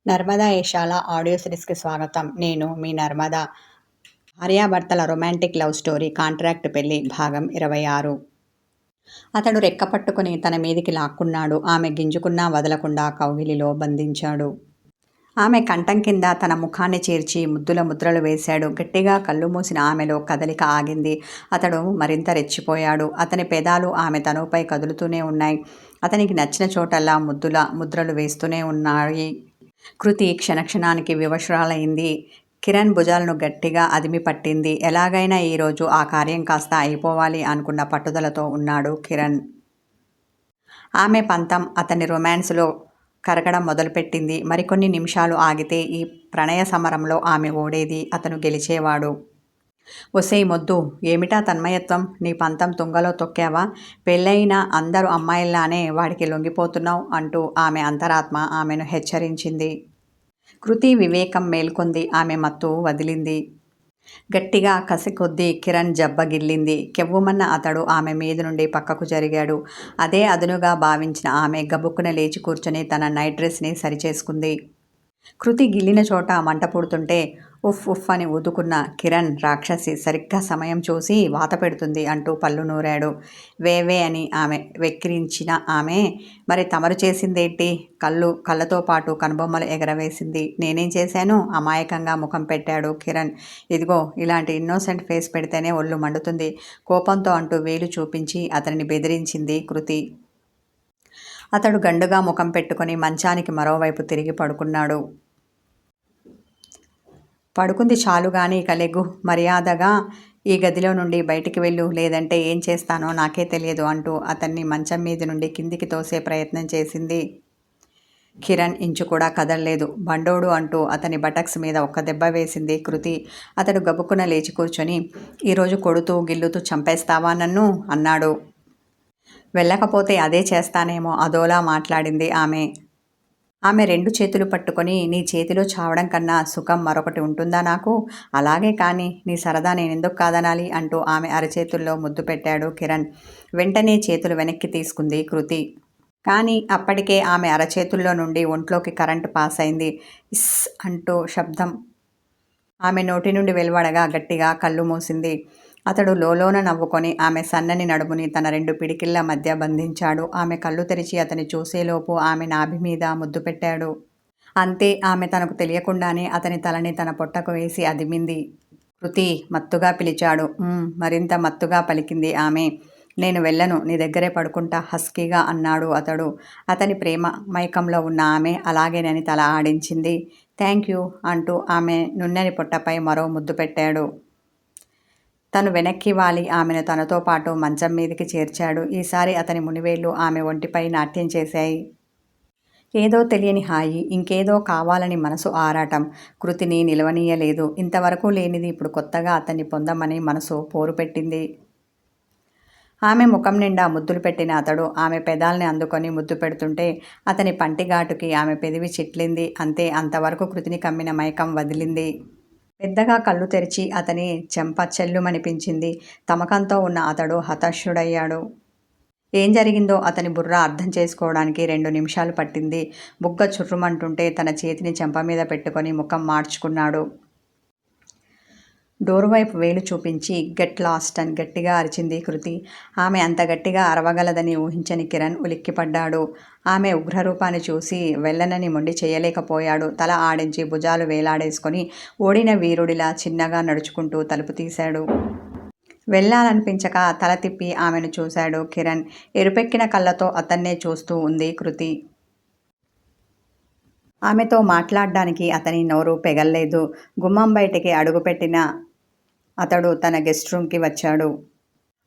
Narmada యశాల audio సిరీస్‌కి స్వాగతం. నేను మీ నర్మద. భార్యాభర్తల రొమాంటిక్ లవ్ స్టోరీ 'కాంట్రాక్ట్ పెళ్లి' భాగం 26. అతడు రెక్క పట్టుకుని తన మీదికి లాక్కున్నాడు. ఆమె గింజుకున్నా వదలకుండా కౌగిలిలో బంధించాడు. ఆమె కంఠం కింద తన ముఖాన్ని చేర్చి ముద్దుల ముద్రలు వేశాడు. గట్టిగా కళ్ళు మూసిన ఆమెలో కదలిక ఆగింది. అతడు మరింత రెచ్చిపోయాడు. అతని పెదాలు ఆమె తనుపై కదులుతూనే ఉన్నాయి. అతనికి నచ్చిన చోటల్లా ముద్రలు వేస్తూనే ఉన్నాయి. కృతి క్షణక్షణానికి వివశురాలైంది. కిరణ్ భుజాలను గట్టిగా అదిమి పట్టింది. ఎలాగైనా ఈరోజు ఆ కార్యం కాస్త అయిపోవాలి అనుకున్న పట్టుదలతో ఉన్నాడు కిరణ్. ఆమె పంతం అతని రొమాన్స్లో కరగడం మొదలుపెట్టింది. మరికొన్ని నిమిషాలు ఆగితే ఈ ప్రణయ సమరంలో ఆమె ఓడేది, అతను గెలిచేవాడు. ఒసేయ్ మొద్దు, ఏమిటా తన్మయత్వం? నీ పంతం తుంగలో తొక్కావా? పెళ్ళయిన అందరు అమ్మాయిల్లానే వాడికి లొంగిపోతున్నావు అంటూ ఆమె అంతరాత్మ ఆమెను హెచ్చరించింది. కృతి వివేకం మేల్కొంది. ఆమె మత్తు వదిలింది. గట్టిగా కసి కొద్దీ కిరణ్ జబ్బగిల్లింది. కెవ్వుమన్న అతడు ఆమె మీద నుండి పక్కకు జరిగాడు. అదే అదునుగా భావించిన ఆమె గబుక్కున లేచి కూర్చొని తన నైట్ డ్రెస్ని సరిచేసుకుంది. కృతి గిల్లిన చోట మంట పుడుతుంటే ఉఫ్ ఉఫ్ అని ఊదుకున్న కిరణ్, రాక్షసి సరిగ్గా సమయం చూసి వాత పెడుతుంది అంటూ పళ్ళు నూరాడు. వేవే అని ఆమె వెక్కిరించిన ఆమె, మరి తమరు చేసిందేంటి? కళ్ళతో పాటు కనుబొమ్మలు ఎగరవేసింది. నేనేం చేశాను? అమాయకంగా ముఖం పెట్టాడు కిరణ్. ఇదిగో ఇలాంటి ఇన్నోసెంట్ ఫేస్ పెడితేనే ఒళ్ళు మండుతుంది కోపంతో అంటూ వేలు చూపించి అతనిని బెదిరించింది కృతి. అతడు గండుగా ముఖం పెట్టుకుని మంచానికి మరోవైపు తిరిగి పడుకున్నాడు. పడుకుంది చాలుగాని ఇక లెగ్గు, మర్యాదగా ఈ గదిలో నుండి బయటికి వెళ్ళు, లేదంటే ఏం చేస్తానో నాకే తెలియదు అంటూ అతన్ని మంచం మీద నుండి కిందికి తోసే ప్రయత్నం చేసింది. కిరణ్ ఇంచు కూడా కదలలేదు. బండోడు అంటూ అతని బటక్స్ మీద ఒక్క దెబ్బ వేసింది కృతి. అతడు గబుక్కున లేచి కూర్చొని, ఈరోజు కొడుతూ గిల్లుతూ చంపేస్తావా నన్ను అన్నాడు. వెళ్ళకపోతే అదే చేస్తానేమో అదోలా మాట్లాడింది ఆమె. ఆమె రెండు చేతులు పట్టుకొని, నీ చేతిలో చావడం కన్నా సుఖం మరొకటి ఉంటుందా నాకు? అలాగే కానీ నీ సరదా నేనెందుకు కాదనాలి అంటూ ఆమె అరచేతుల్లో ముద్దు పెట్టాడు కిరణ్. వెంటనే చేతులు వెనక్కి తీసుకుంది కృతి. కానీ అప్పటికే ఆమె అరచేతుల్లో నుండి ఒంట్లోకి కరెంటు పాస్ అయింది. ఇస్ అంటూ శబ్దం ఆమె నోటి నుండి వెలువడగా గట్టిగా కళ్ళు మూసింది. అతడు లోలోన నవ్వుకొని ఆమె సన్నని నడుముని తన రెండు పిడికిళ్ల మధ్య బంధించాడు. ఆమె కళ్ళు తెరిచి అతని చూసేలోపు ఆమె నాభి మీద ముద్దు పెట్టాడు. అంతే, ఆమె తనకు తెలియకుండానే అతని తలని తన పొట్టకు వేసి అదిమింది. కృతి మత్తుగా పిలిచాడు. మరింత మత్తుగా పలికింది ఆమె. నేను వెళ్ళను, నీ దగ్గరే పడుకుంటా హస్కీగా అన్నాడు అతడు. అతని ప్రేమ మైకంలో ఉన్న ఆమె అలాగేనని తల ఆడించింది. థ్యాంక్ యూ అంటూ ఆమె నున్నని పొట్టపై మరో ముద్దు పెట్టాడు. తను వెనక్కి వాలి ఆమెను తనతో పాటు మంచం మీదికి చేర్చాడు. ఈసారి అతని మునివేళ్లు ఆమె ఒంటిపై నాట్యం చేశాయి. ఏదో తెలియని హాయి, ఇంకేదో కావాలని మనసు ఆరాటం కృతిని నిలవనీయలేదు. ఇంతవరకు లేనిది ఇప్పుడు కొత్తగా అతన్ని పొందమని మనసు పోరు పెట్టింది. ఆమె ముఖం నిండా ముద్దులు పెట్టిన అతడు ఆమె పెదాల్ని అందుకొని ముద్దు పెడుతుంటే అతని పంటిఘాటుకి ఆమె పెదివి చిట్లింది. అంతే, అంతవరకు కృతిని కమ్మిన మైకం వదిలింది. పెద్దగా కళ్ళు తెరిచి అతని చెంప చెల్లుమనిపించింది. తమకంతో ఉన్న అతడు హతాశుడయ్యాడు. ఏం జరిగిందో అతని బుర్ర అర్థం చేసుకోవడానికి 2 నిమిషాలు పట్టింది. బుగ్గ చుర్రుమంటుంటే తన చేతిని చెంప మీద పెట్టుకొని ముఖం మార్చుకున్నాడు. డోరు వైపు వేలు చూపించి గెట్ లాస్ట్ అని గట్టిగా అరిచింది కృతి. ఆమె అంత గట్టిగా అరవగలదని ఊహించని కిరణ్ ఉలిక్కిపడ్డాడు. ఆమె ఉగ్రరూపాన్ని చూసి వెళ్ళనని మొండి చేయలేకపోయాడు. తల ఆడించి భుజాలు వేలాడేసుకొని ఓడిన వీరుడిలా చిన్నగా నడుచుకుంటూ తలుపు తీశాడు. వెళ్ళాలనిపించక తల తిప్పి ఆమెను చూశాడు కిరణ్. ఎరుపెక్కిన కళ్ళతో అతన్నే చూస్తూ ఉంది కృతి. ఆమెతో మాట్లాడ్డానికి అతని నోరు పెగల్లేదు. గుమ్మం బయటికి అడుగుపెట్టిన అతడు తన గెస్ట్ రూమ్కి వచ్చాడు.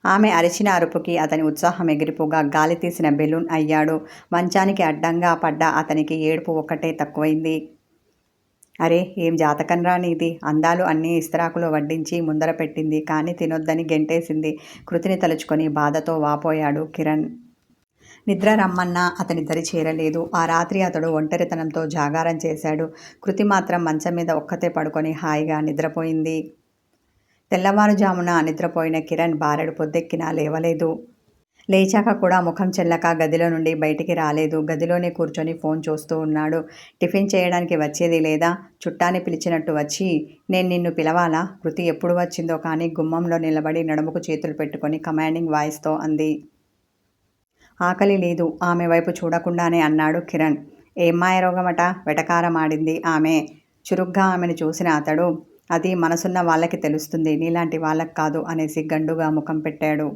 ఆమె అరిచిన అరుపుకి అతని ఉత్సాహం ఎగిరిపోగా గాలి తీసిన బెలూన్ అయ్యాడు. మంచానికి అడ్డంగా పడ్డ అతనికి ఏడుపు ఒక్కటే తక్కువైంది. అరే, ఏం జాతకంరా నీది! అందాలు అన్నీ ఇస్తరాకులో వడ్డించి ముందర పెట్టింది, కానీ తినొద్దని గెంటేసింది. కృతిని తలుచుకొని బాధతో వాపోయాడు కిరణ్. నిద్ర రమ్మన్నా అతని దరి చేరలేదు. ఆ రాత్రి అతడు ఒంటరితనంతో జాగారం చేశాడు. కృతి మాత్రం మంచం మీద ఒక్కతే పడుకొని హాయిగా నిద్రపోయింది. తెల్లవారుజామున నిద్రపోయిన కిరణ్ బారెడు పొద్దెక్కినా లేవలేదు. లేచాక కూడా ముఖం చెల్లక గదిలో నుండి బయటికి రాలేదు. గదిలోనే కూర్చొని ఫోన్ చూస్తూ ఉన్నాడు. టిఫిన్ చేయడానికి వచ్చేది లేదా? చుట్టాన్ని పిలిచినట్టు వచ్చి, నేను నిన్ను పిలవాలా? కృతి ఎప్పుడు వచ్చిందో కానీ గుమ్మంలో నిలబడి నడుముకు చేతులు పెట్టుకొని కమాండింగ్ వాయిస్తో అంది. ఆకలి లేదు ఆమె వైపు చూడకుండానే అన్నాడు కిరణ్. ఏం మాయరోగమట? వెటకారమాడింది ఆమె. చురుగ్గా ఆమెను చూసిన అతడు, అది మనసున్న వాళ్ళకి తెలుస్తుంది, నీలాంటి వాళ్ళకి కాదు అనేసి గండుగా ముఖం పెట్టాడు.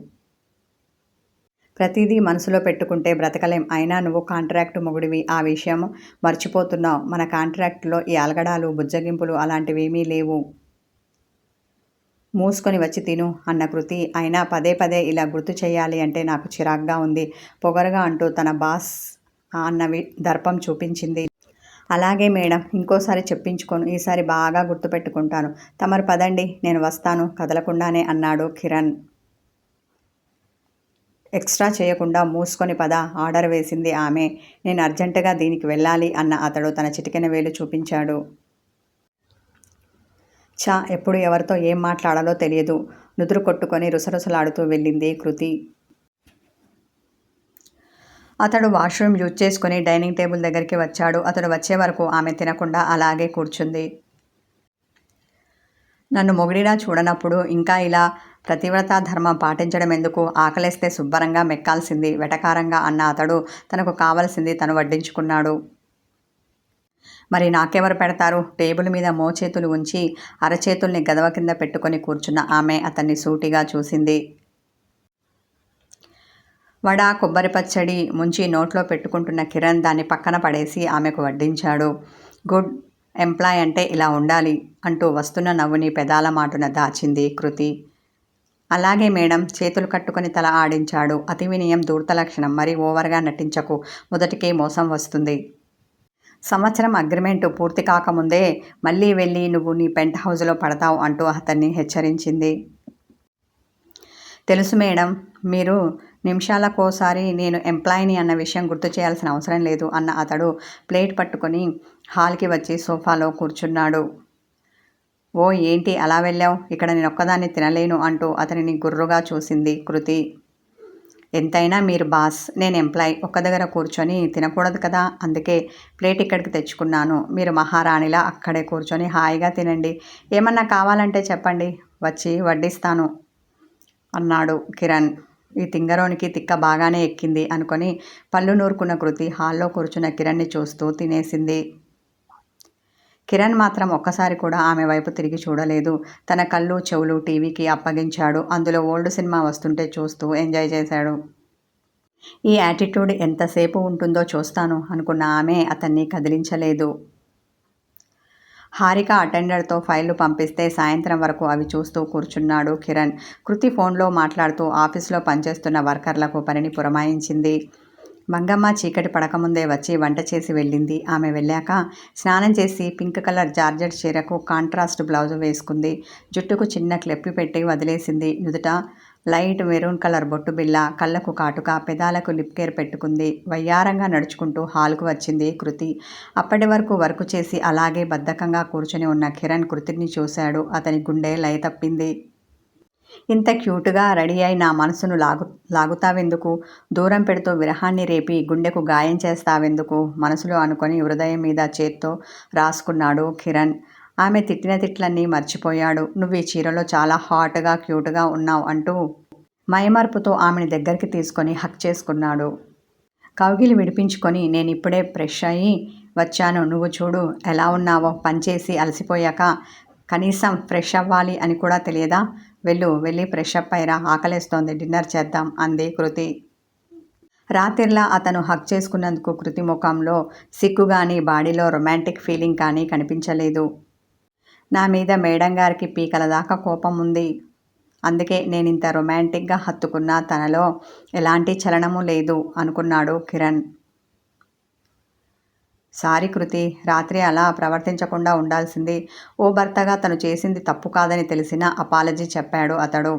ప్రతిదీ మనసులో పెట్టుకుంటే బ్రతకలేం. అయినా నువ్వు కాంట్రాక్టు మొగుడివి, ఆ విషయం మర్చిపోతున్నావు. మన కాంట్రాక్టులో ఈ అలగడాలు బుజ్జగింపులు అలాంటివేమీ లేవు. మూసుకొని వచ్చి తిను అన్న కృతి. అయినా పదే పదే ఇలా గుర్తు చేయాలి అంటే నాకు చిరాగ్గా ఉంది, పొగరుగా అంటూ తన బాస్ అన్నవి దర్పం చూపించింది. అలాగే మేడం, ఇంకోసారి చెప్పించుకోను, ఈసారి బాగా గుర్తుపెట్టుకుంటాను. తమరు పదండి, నేను వస్తాను కదలకుండానే అన్నాడు కిరణ్. ఎక్స్ట్రా చేయకుండా మూసుకొని పద ఆర్డర్ వేసింది ఆమె. నేను అర్జెంటుగా దీనికి వెళ్ళాలి అన్న అతడు తన చిటికెన వేలు చూపించాడు. ఎప్పుడు ఎవరితో ఏం మాట్లాడాలో తెలియదు. నుదురు కొట్టుకొని రుసరుసలాడుతూ వెళ్ళింది కృతి. అతడు వాష్రూమ్ యూజ్ చేసుకుని డైనింగ్ టేబుల్ దగ్గరికి వచ్చాడు. అతడు వచ్చే వరకు ఆమె తినకుండా అలాగే కూర్చుంది. నన్ను మొగుడిలా చూడనప్పుడు ఇంకా ఇలా ప్రతివ్రతా ధర్మం పాటించడం ఎందుకు? ఆకలేస్తే శుభ్రంగా మెక్కాల్సింది వెటకారంగా అన్న అతడు తనకు కావలసింది తను వడ్డించుకున్నాడు. మరి నాకెవరు పెడతారు? టేబుల్ మీద మోచేతులు ఉంచి అరచేతుల్ని గదవ కింద పెట్టుకొని కూర్చున్న ఆమె అతన్ని సూటిగా చూసింది. వడ, కొబ్బరి పచ్చడి ముంచి నోట్లో పెట్టుకుంటున్న కిరణ్ దాన్ని పక్కన పడేసి ఆమెకు వడ్డించాడు. గుడ్ ఎంప్లాయ్ అంటే ఇలా ఉండాలి అంటూ వస్తున్న నవ్వుని పెదాల మాటున దాచింది కృతి. అలాగే మేడం, చేతులు కట్టుకొని తల ఆడించాడు. అతి వినయం ధూర్త లక్షణం, మరీ ఓవర్గా నటించకు, మొదటికే మోసం వస్తుంది. సంవత్సరం అగ్రిమెంటు పూర్తి కాకముందే మళ్ళీ వెళ్ళి నువ్వు నీ పెంట్ హౌస్లో పడతావు అంటూ అతన్ని హెచ్చరించింది. తెలుసు మేడం, మీరు నిమిషాలకోసారి నేను ఎంప్లాయీని అన్న విషయం గుర్తు చేయాల్సిన అవసరం లేదు అన్న అతడు ప్లేట్ పట్టుకొని హాల్కి వచ్చి సోఫాలో కూర్చున్నాడు. ఓ ఏంటి అలా వెళ్ళావు? ఇక్కడ నేనొక్కదాన్ని తినలేను అంటూ అతనిని గుర్రుగా చూసింది కృతి. ఎంతైనా మీరు బాస్, నేను ఎంప్లాయ్, ఒక్క దగ్గర కూర్చొని తినకూడదు కదా, అందుకే ప్లేట్ ఇక్కడికి తెచ్చుకున్నాను. మీరు మహారాణిలా అక్కడే కూర్చొని హాయిగా తినండి. ఏమన్నా కావాలంటే చెప్పండి, వచ్చి వడ్డిస్తాను అన్నాడు కిరణ్. ఈ తింగరోనికి తిక్క బాగానే ఎక్కింది అనుకొని పళ్ళు నూరుకున్న కృతి హాల్లో కూర్చున్న కిరణ్ని చూస్తూ తినేసింది. కిరణ్ మాత్రం ఒక్కసారి కూడా ఆమె వైపు తిరిగి చూడలేదు. తన కళ్ళు చెవులు టీవీకి అప్పగించాడు. అందులో ఓల్డ్ సినిమా వస్తుంటే చూస్తూ ఎంజాయ్ చేశాడు. ఈ యాటిట్యూడ్ ఎంతసేపు ఉంటుందో చూస్తాను అనుకున్న ఆమె అతన్ని కదిలించలేదు. హారిక అటెండర్తో ఫైళ్లు పంపిస్తే సాయంత్రం వరకు అవి చూస్తూ కూర్చున్నాడు కిరణ్. కృతి ఫోన్లో మాట్లాడుతూ ఆఫీస్లో పనిచేస్తున్న వర్కర్లకు పనిని పురమాయించింది. మంగమ్మ చీకటి పడకముందే వచ్చి వంట చేసి వెళ్ళింది. ఆమె వెళ్ళాక స్నానం చేసి పింక్ కలర్ జార్జెట్ చీరకు కాంట్రాస్ట్ బ్లౌజు వేసుకుంది. జుట్టుకు చిన్న క్లెప్పి పెట్టి వదిలేసింది. నుదుట లైట్ మెరూన్ కలర్ బొట్టు బిళ్ళ, కళ్ళకు కాటుక, పెదాలకు లిప్ కేర్ పెట్టుకుంది. వయ్యారంగా నడుచుకుంటూ హాల్కు వచ్చింది కృతి. అప్పటి వరకు వర్క్ చేసి అలాగే బద్ధకంగా కూర్చొని ఉన్న కిరణ్ కృతిని చూశాడు. అతని గుండె లయ తప్పింది. ఇంత క్యూట్గా రెడీ అయి నా మనసును లాగుతావెందుకు? దూరం పెడుతూ విరహాన్ని రేపి గుండెకు గాయం చేస్తావెందుకు? మనసులో అనుకొని హృదయం మీద చేత్తో రాసుకున్నాడు కిరణ్. ఆమె తిట్టిన తిట్లన్నీ మర్చిపోయాడు. నువ్వు ఈ చీరలో చాలా హాట్గా క్యూట్గా ఉన్నావు అంటూ మైమర్పుతో ఆమెని దగ్గరికి తీసుకొని హక్ చేసుకున్నాడు. కౌగిలి విడిపించుకొని నేనిప్పుడే ఫ్రెష్ అయ్యి వచ్చాను, నువ్వు చూడు ఎలా ఉన్నావో, పనిచేసి అలసిపోయాక కనీసం ఫ్రెష్ అవ్వాలి అని కూడా తెలియదా? వెళ్ళి ఫ్రెష్ అప్ అయ్యిరా, ఆకలేస్తోంది, డిన్నర్ చేద్దాం అంది కృతి. రాత్రిలా అతను హక్ చేసుకున్నందుకు కృతి ముఖంలో సిగ్గు కానీ బాడీలో రొమాంటిక్ ఫీలింగ్ కానీ కనిపించలేదు. నా మీద మేడం గారికి పీకల దాకా కోపం ఉంది, అందుకే నేనింత రొమాంటిక్గా హత్తుకున్నా తనలో ఎలాంటి చలనము లేదు అనుకున్నాడు కిరణ్. సారీ కృతి, రాత్రి అలా ప్రవర్తించకుండా ఉండాల్సింది. ఓ భర్తగా తను చేసింది తప్పు కాదని తెలిసినా అపాలజీ చెప్పాడు అతడు.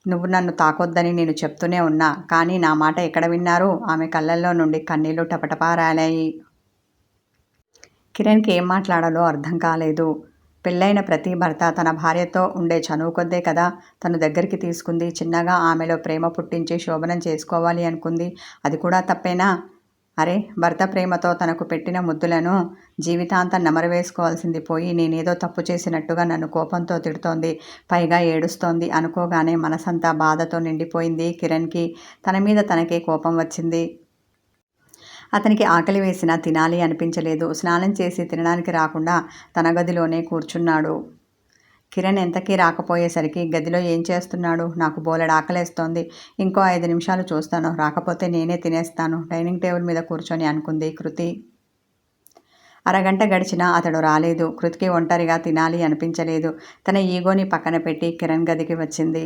నువ్వు నన్ను తాకొద్దని నేను చెప్తూనే ఉన్నా, కానీ నా మాట ఎక్కడ విన్నారు? ఆమె కళ్ళల్లో నుండి కన్నీళ్లు టపటపా రాలాయి. కిరణ్కి ఏం మాట్లాడాలో అర్థం కాలేదు. పెళ్ళైన ప్రతి భర్త తన భార్యతో ఉండే చనువు కొద్దే కదా తను దగ్గరికి తీసుకుంది. చిన్నగా ఆమెలో ప్రేమ పుట్టించి శోభనం చేసుకోవాలి అనుకుంది. అది కూడా తప్పేనా? అరే, భర్త ప్రేమతో తనకు పెట్టిన ముద్దులను జీవితాంతం నెమరవేసుకోవాల్సింది పోయి నేనేదో తప్పు చేసినట్టుగా నన్ను కోపంతో తిడుతోంది, పైగా ఏడుస్తోంది అనుకోగానే మనసంతా బాధతో నిండిపోయింది కిరణ్కి. తన మీద తనకే కోపం వచ్చింది. అతనికి ఆకలి వేసినా తినాలి అనిపించలేదు. స్నానం చేసి తినడానికి రాకుండా తన గదిలోనే కూర్చున్నాడు. కిరణ్ ఎంతకీ రాకపోయేసరికి గదిలో ఏం చేస్తున్నాడు? నాకు బోలెడు ఆకలేస్తోంది, ఇంకో 5 నిమిషాలు చూస్తాను, రాకపోతే నేనే తినేస్తాను డైనింగ్ టేబుల్ మీద కూర్చొని అనుకుంది కృతి. అరగంట గడిచినా అతడు రాలేదు. కృతికి ఒంటరిగా తినాలి అనిపించలేదు. తన ఈగోని పక్కన పెట్టి కిరణ్ గదికి వచ్చింది.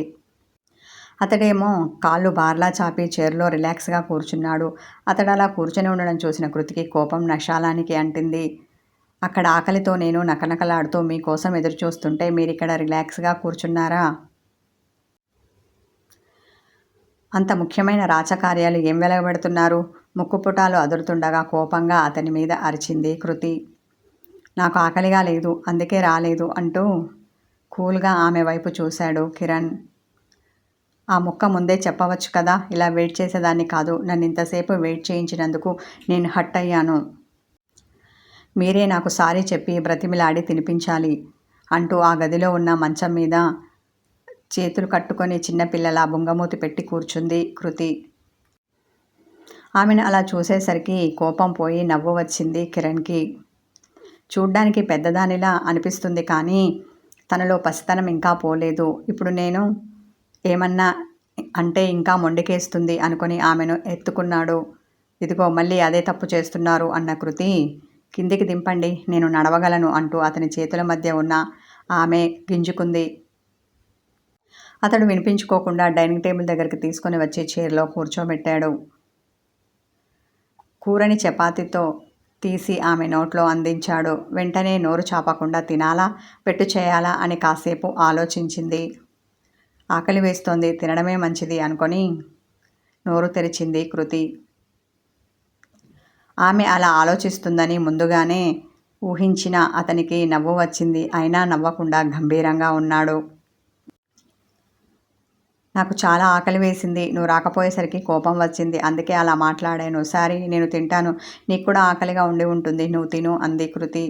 అతడేమో కాళ్ళు బార్లా చాపి చైర్లో రిలాక్స్గా కూర్చున్నాడు. అతడు అలా కూర్చొని ఉండడం చూసిన కృతికి కోపం నషాలానికి అంటింది. అక్కడ ఆకలితో నేను నకనకలాడుతూ మీకోసం ఎదురుచూస్తుంటే మీరిక్కడ రిలాక్స్గా కూర్చున్నారా? అంత ముఖ్యమైన రాచకార్యాలు ఏం వెలగబెడుతున్నారు? ముక్కుపుటాలు అదురుతుండగా కోపంగా అతని మీద అరిచింది కృతి. నాకు ఆకలిగా లేదు, అందుకే రాలేదు అంటూ కూల్గా ఆమె వైపు చూశాడు కిరణ్. ఆ ముక్క ముందే చెప్పవచ్చు కదా, ఇలా వెయిట్ చేసేదాన్ని కాదు. నన్ను ఇంతసేపు వెయిట్ చేయించినందుకు నేను హర్ట్ అయ్యాను. మీరే నాకు సారీ చెప్పి బ్రతిమిలాడి తినిపించాలి అంటూ ఆ గదిలో ఉన్న మంచం మీద చేతులు కట్టుకొని చిన్నపిల్లలా బుంగమూతి పెట్టి కూర్చుంది కృతి. ఆమెను అలా చూసేసరికి కోపం పోయి నవ్వు వచ్చింది కిరణ్కి. చూడ్డానికి పెద్దదానిలా అనిపిస్తుంది కానీ తనలో పసితనం ఇంకా పోలేదు. ఇప్పుడు నేను ఏమన్నా అంటే ఇంకా మొండికేస్తుంది అనుకొని ఆమెను ఎత్తుకున్నాడు. ఇదిగో మళ్ళీ అదే తప్పు చేస్తున్నారు అన్న కృతి. కిందికి దింపండి, నేను నడవగలను అంటూ అతని చేతుల మధ్య ఉన్న ఆమె గింజుకుంది. అతడు వినిపించుకోకుండా డైనింగ్ టేబుల్ దగ్గరికి తీసుకొని వచ్చి చైర్లో కూర్చోబెట్టాడు. కూరని చపాతీతో తీసి ఆమె నోట్లో అందించాడు. వెంటనే నోరు చాపకుండా తినాలా, పెట్టు చేయాలా అని కాసేపు ఆలోచించింది. ఆకలి వేస్తోంది, తినడమే మంచిది అనుకొని నోరు తెరిచింది కృతి. ఆమె అలా ఆలోచిస్తుందని ముందుగానే ఊహించిన అతనికి నవ్వు వచ్చింది. అయినా నవ్వకుండా గంభీరంగా ఉన్నాడు. నాకు చాలా ఆకలి వేసింది, నువ్వు రాకపోయేసరికి కోపం వచ్చింది, అందుకే అలా మాట్లాడాను. సారీ, నేను తింటాను, నీకు కూడా ఆకలిగా ఉండి ఉంటుంది, నువ్వు తిను అంది కృతి.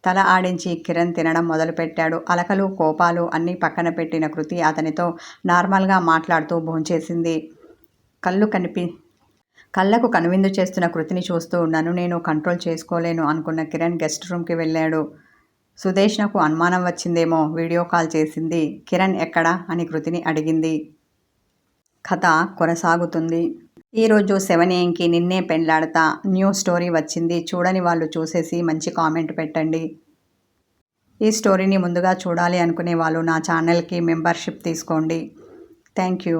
తల ఆడించి కిరణ్ తినడం మొదలుపెట్టాడు. అలకలు కోపాలు అన్నీ పక్కన పెట్టిన కృతి అతనితో నార్మల్గా మాట్లాడుతూ భోంచేసింది. కళ్ళకు కనువిందు చేస్తున్న కృతిని చూస్తూ నన్ను నేను కంట్రోల్ చేసుకోలేను అనుకున్న కిరణ్ గెస్ట్ రూమ్కి వెళ్ళాడు. సుదేష్ణకు అనుమానం వచ్చిందేమో వీడియో కాల్ చేసింది. కిరణ్ ఎక్కడా అని కృతిని అడిగింది. కథ కొనసాగుతుంది. ఈరోజు 7 AM నిన్నే పెండ్లాడతా న్యూ స్టోరీ వచ్చింది. చూడని వాళ్ళు చూసేసి మంచి కామెంట్ పెట్టండి. ఈ స్టోరీని ముందుగా చూడాలి అనుకునే వాళ్ళు నా ఛానల్కి మెంబర్షిప్ తీసుకోండి. Thank you.